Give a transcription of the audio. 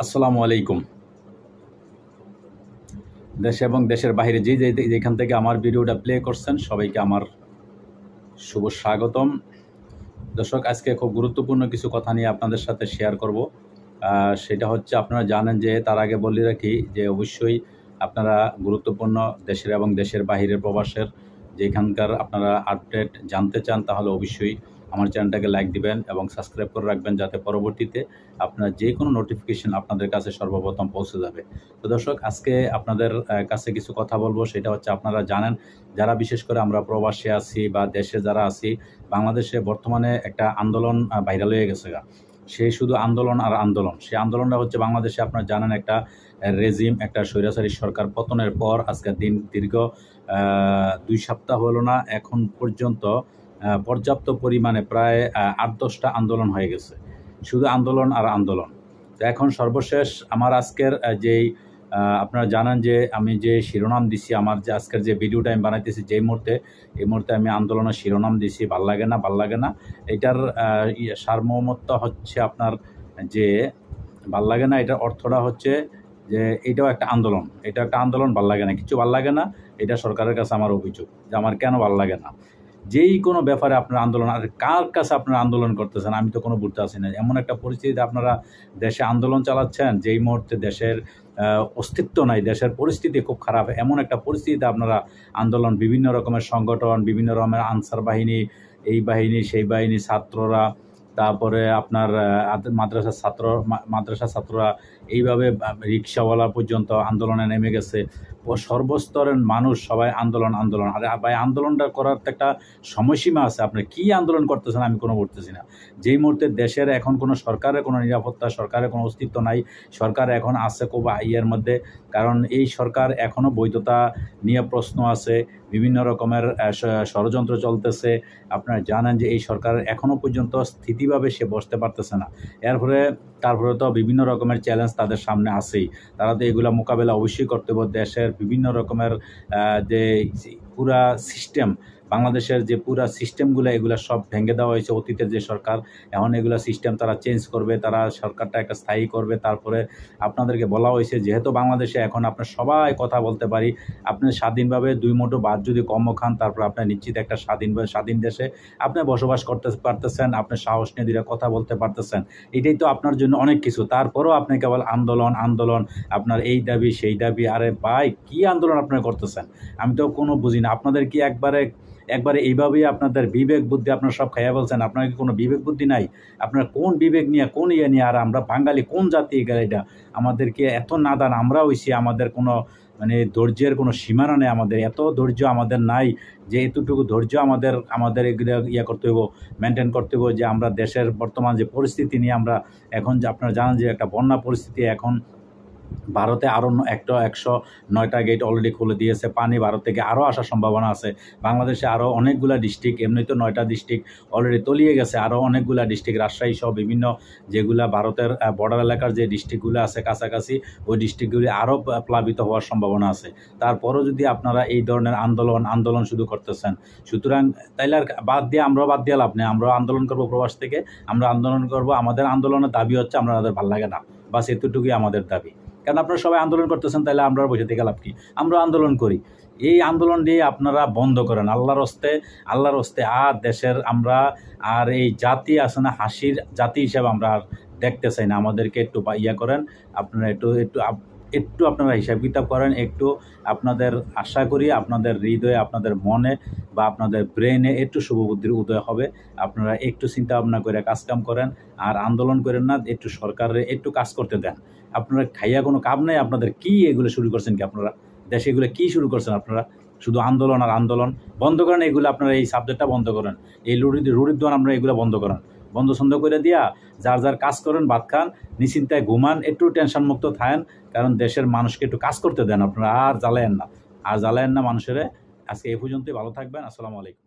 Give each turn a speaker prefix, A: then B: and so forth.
A: আসসালামু আলাইকুম। দেশে এবং দেশের বাইরে যেখান থেকে আমার ভিডিওটা প্লে করছেন সবাইকে আমার শুভ স্বাগতম। দর্শক, আজকে খুব গুরুত্বপূর্ণ কিছু কথা নিয়ে আপনাদের সাথে শেয়ার করব। সেটা হচ্ছে, আপনারা জানেন যে তার আগে বলে রাখি যে অবশ্যই আপনারা গুরুত্বপূর্ণ দেশের এবং দেশের বাহিরের প্রবাসের যেখানকার আপনারা আপডেট জানতে চান তাহলে অবশ্যই আমার চ্যানেলটাকে লাইক দিবেন এবং সাবস্ক্রাইব করে রাখবেন, যাতে পরবর্তীতে আপনার যে কোনো নোটিফিকেশন আপনাদের কাছে সর্বপ্রথম পৌঁছে যাবে। তো দর্শক, আজকে আপনাদের কাছে কিছু কথা বলবো। সেটা হচ্ছে, আপনারা জানেন যারা বিশেষ করে আমরা প্রবাসে আছি বা দেশে যারা আছি, বাংলাদেশে বর্তমানে একটা আন্দোলন ভাইরাল হয়ে গেছে। সেই শুধু আন্দোলন আর আন্দোলন। সেই আন্দোলনটা হচ্ছে, বাংলাদেশে আপনারা জানেন একটা রেজিম, একটা স্বৈরাচারী সরকার পতনের পর আজকের দিন দীর্ঘ 2 সপ্তাহ হলো না, এখন পর্যন্ত পর্যাপ্ত পরিমাণে প্রায় 8-10টা আন্দোলন হয়ে গেছে। শুধু আন্দোলন আর আন্দোলন। তো এখন সর্বশেষ আমার আজকের যেই আপনারা জানেন যে আমি যে শিরোনাম দিছি, আমার যে আজকের যে ভিডিওটা আমি বানাইতেছি এই মুহূর্তে আমি আন্দোলনের শিরোনাম দিছি ভাল লাগে না। এটার সারমর্মটা হচ্ছে আপনার যে ভাল লাগে না, এটার অর্থটা হচ্ছে যে এটাও একটা আন্দোলন। এটা একটা আন্দোলন, ভাল লাগে না, কিছু ভাল লাগে না। এটা সরকারের কাছে আমার অভিযোগ যে আমার কেন ভাল লাগে না। যেই কোনো ব্যাপারে আপনার আন্দোলন, আর কার কাছে আপনারা আন্দোলন করতেছেন আমি তো কোনো বুঝতে পারছি না। এমন একটা পরিস্থিতিতে আপনারা দেশে আন্দোলন চালাচ্ছেন যেই মুহূর্তে দেশের অস্তিত্ব নাই, দেশের পরিস্থিতি খুব খারাপ। এমন একটা পরিস্থিতিতে আপনারা আন্দোলন, বিভিন্ন রকমের সংগঠন, বিভিন্ন রকমের আনসার বাহিনী, এই বাহিনী সেই বাহিনী, ছাত্ররা, তারপরে আপনার মাদ্রাসা ছাত্ররা, এইভাবে রিক্সাওয়ালা পর্যন্ত আন্দোলনে নেমে গেছে। সর্বস্তরের মানুষ সবাই আন্দোলন। আর ভাই, আন্দোলনটা করার তো একটা সময়সীমা আছে। আপনি কি আন্দোলন করতেছেন আমি কোনো বুঝতেছি না। যেই মুহূর্তে দেশের এখন কোনো সরকারের কোনো নিরাপত্তা, সরকারের কোনো অস্তিত্ব নাই, সরকার এখন আছে খুব ইয়ের মধ্যে। কারণ এই সরকার এখনও বৈধতা নিয়ে প্রশ্ন আছে, বিভিন্ন রকমের ষড়যন্ত্র চলতেছে। আপনারা জানেন যে এই সরকার এখনও পর্যন্ত স্থিতিভাবে সে বসতে পারতেছে না। তারপরে তো বিভিন্ন রকমের চ্যালেঞ্জ তাদের সামনে আছেই। তারা তো এগুলো মোকাবেলা অবশ্যই করতে হবে। দেশের বিভিন্ন রকমের যে পুরা সিস্টেম, বাংলাদেশের যে পুরা সিস্টেমগুলো, এগুলো সব ভেঙে দেওয়া হয়েছে অতীতের যে সরকার। এখন এগুলো সিস্টেম তারা চেঞ্জ করবে, তারা সরকারটা একটা স্থায়ী করবে। তারপরে আপনাদেরকে বলা হয়েছে যেহেতু বাংলাদেশে এখন আপনার সবাই কথা বলতে পারি, আপনি স্বাধীনভাবে 2 মুঠো ভাত যদি কম খান, তারপর আপনার নিশ্চিত একটা স্বাধীন দেশে আপনি বসবাস করতে পারতেছেন, আপনি সাহস নিয়ে দুইটা কথা বলতে পারতেছেন। এটাই তো আপনার জন্য অনেক কিছু। তারপরেও আপনি কেবল আন্দোলন, আপনার এই দাবি সেই দাবি। আরে ভাই, কি আন্দোলন আপনারা করতেছেন আমি তো কোনো বুঝি না। আপনাদের কি একবারে এইভাবেই আপনাদের বিবেক বুদ্ধি আপনারা সব খাইয়া বলছেন? আপনার কি কোনো বিবেক বুদ্ধি নাই? আপনারা কোন বিবেক নিয়ে, কোন ইয়ে নিয়ে? আর আমরা বাঙালি কোন জাতি এটা? আমাদেরকে এত নাদান আমরা হইছি, আমাদের কোনো ধৈর্যের কোনো সীমানা নেই। আমাদের এত ধৈর্য আমাদের নাই যে এতটুকু ধৈর্য আমাদের এগুলো করতে হইব, মেনটেন করতে হইব। যে আমরা দেশের বর্তমান যে পরিস্থিতি নিয়ে আমরা এখন, যে আপনারা জানেন যে একটা বন্যা পরিস্থিতি, এখন ভারতে আরও 109টা গেট অলরেডি খুলে দিয়েছে। পানি ভারত থেকে আরও আসার সম্ভাবনা আছে। বাংলাদেশে আরও অনেকগুলা ডিস্ট্রিক্ট, এমনি তো 9টা ডিস্ট্রিক্ট অলরেডি তলিয়ে গেছে। আরও অনেকগুলা ডিস্ট্রিক্ট, রাজশাহী সহ বিভিন্ন যেগুলা ভারতের বর্ডার এলাকার যে ডিস্ট্রিক্টগুলো আছে কাছাকাছি, ওই ডিস্ট্রিক্টগুলি আরও প্লাবিত হওয়ার সম্ভাবনা আছে। তারপরও যদি আপনারা এই ধরনের আন্দোলন শুধু করতেছেন, সুতরাং তাইলে আর আমরাও বাদ দিয়ে লাভ নেই। আমরাও আন্দোলন করবো, প্রবাস থেকে আমরা আন্দোলন করবো। আমাদের আন্দোলনের দাবি হচ্ছে আমাদের ভালো লাগে না, বাস এতটুকুই আমাদের দাবি। কারণ আপনারা সবাই আন্দোলন করতেছেন, তাহলে আমরা বসে থেকে লাভ কি? আমরা আন্দোলন করি। এই আন্দোলন দিয়ে আপনারা বন্ধ করেন আল্লাহর হস্তে। আর দেশের আমরা আর এই জাতি আছে না, হাসির জাতি হিসাবে আমরা আর দেখতে চাই না। আমাদেরকে একটু করেন আপনারা, একটু আপনারা হিসাব কিতাব করেন। একটু আপনাদের আশা করি আপনাদের হৃদয়ে, আপনাদের মনে বা আপনাদের ব্রেনে একটু শুভবুদ্ধির উদয় হবে। আপনারা একটু চিন্তা ভাবনা করে কাজকাম করেন, আর আন্দোলন করেন না। একটু সরকারের একটু কাজ করতে দেন। আপনারা খাইয়া কোনো কাম নেই। আপনাদের কি এগুলো শুরু করছেন কি? আপনারা দেশে এগুলো কি শুরু করছেন? আপনারা শুধু আন্দোলন আর আন্দোলন। বন্ধ করেন এগুলো। আপনারা এই সাবজেক্টটা বন্ধ করেন, এই রুড়ির আপনারা এগুলো বন্ধ করেন। বন্ধ করে দিয়া যার কাজ করেন, ভাত খান, নিশ্চিন্তায় ঘুমান, একটু টেনশন মুক্ত থাকেন। কারণ দেশের মানুষকে একটু কাজ করতে দেন। আপনারা আর জ্বালায়েন না মানুষের। আজকে এই পর্যন্তই। ভালো থাকবেন। আসসালামু আলাইকুম।